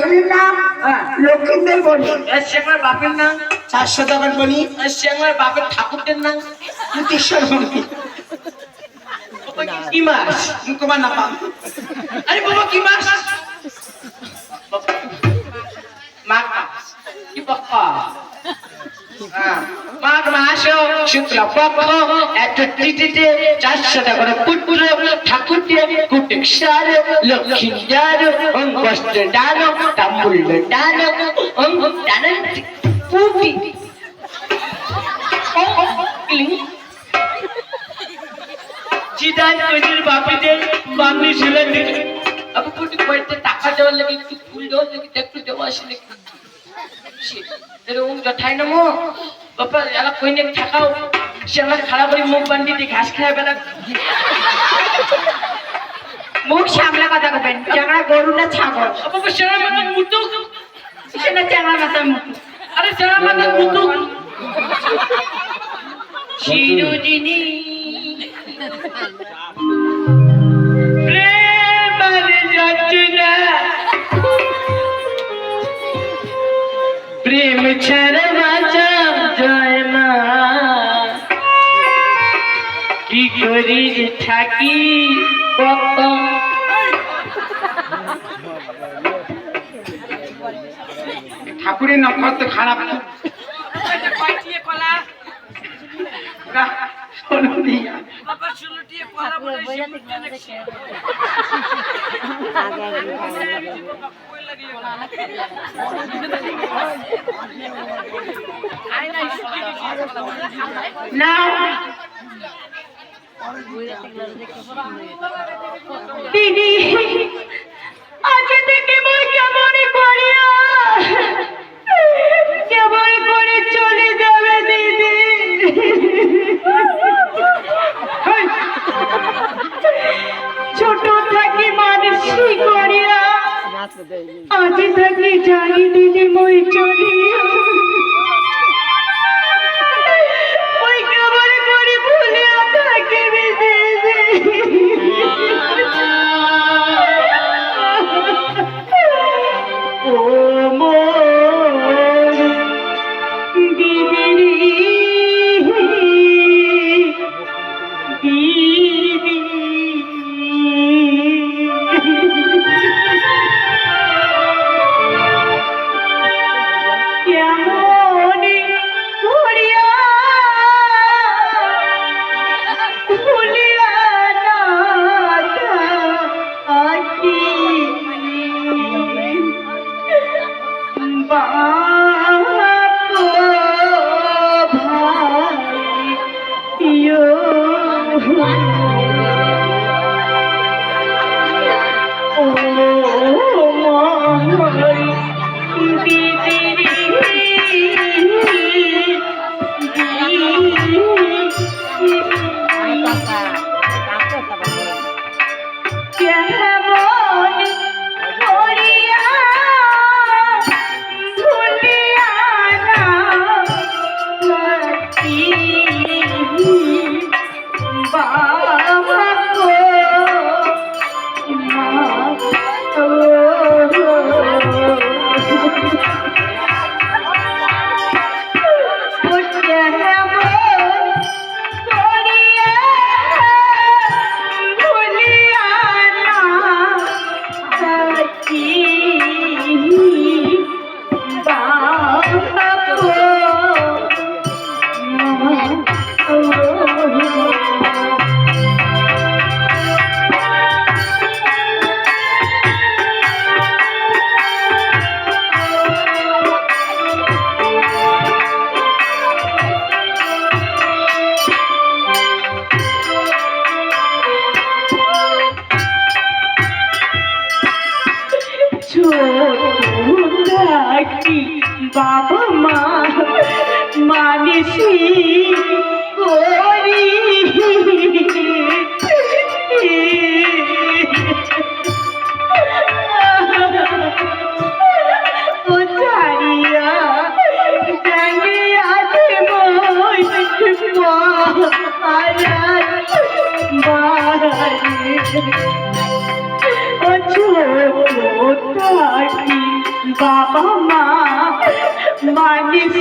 ছেলের নাম লক্ষ্মীদের বলি। সে আমার বাপের নাম 400 টাকার বলি। সে আমার বাপের ঠাকুরদের নাম মুক্তেশ্বর বলি। কি মাস তোমার না পাম। আরে বাবা কি মাস মাঘ মাস কি বাপ্পা মাঘ মাস শুক্লপক্ষ এত তিথিতে 400 টাকার পুত্র ঠাকুর দিয়ে কুটেশ্বর লক্ষ্মীদার বস্ত্র দান তাম্বুল দান দান পুটি জিদান কইর বাপিদের বাপি ছেলে अब कुछ बैठते टाका देवार लगे একটু ফুল দেওয়ার লাগে একটু দেওয়া আসলে এরকম যথাই না মো বাবা এলা কইনে ঠাকাও সে আমার খারাপ করে মুখ বান্ডি দিয়ে ঘাস খায় বেলা মুখ সামলা কথা কবেন। চ্যাংড়া গরু না ছাগল? বাবা সেরা মাথা মুটু সেটা চ্যাংড়া মাথা মুখ। আরে সেরা মাথা মুটু চিরদিনী প্রেম ছাড়া বাঁচা যায় না কি করি যে থাকি ঠাকুরের নক্ষত্র তো খারাপ না। দিদি আজকে থেকে মই কেমন করিয়া কেমন করে চলে যাবে দিদি। ছোট থাকি মানুষই করিয়া আজ থাকি যাই দিদি মই চলিয়া মই কেমন করে ভুলিয়া থাকিবি দিদি। ও মোর দিদি দিদি কেমন করিয়া ভুলিয়া না থাকি বাবা মা মানিসি করি ও ছাড়িয়া জানি আছে মই বাড়ি ও ছোট বাবা মা মানুষ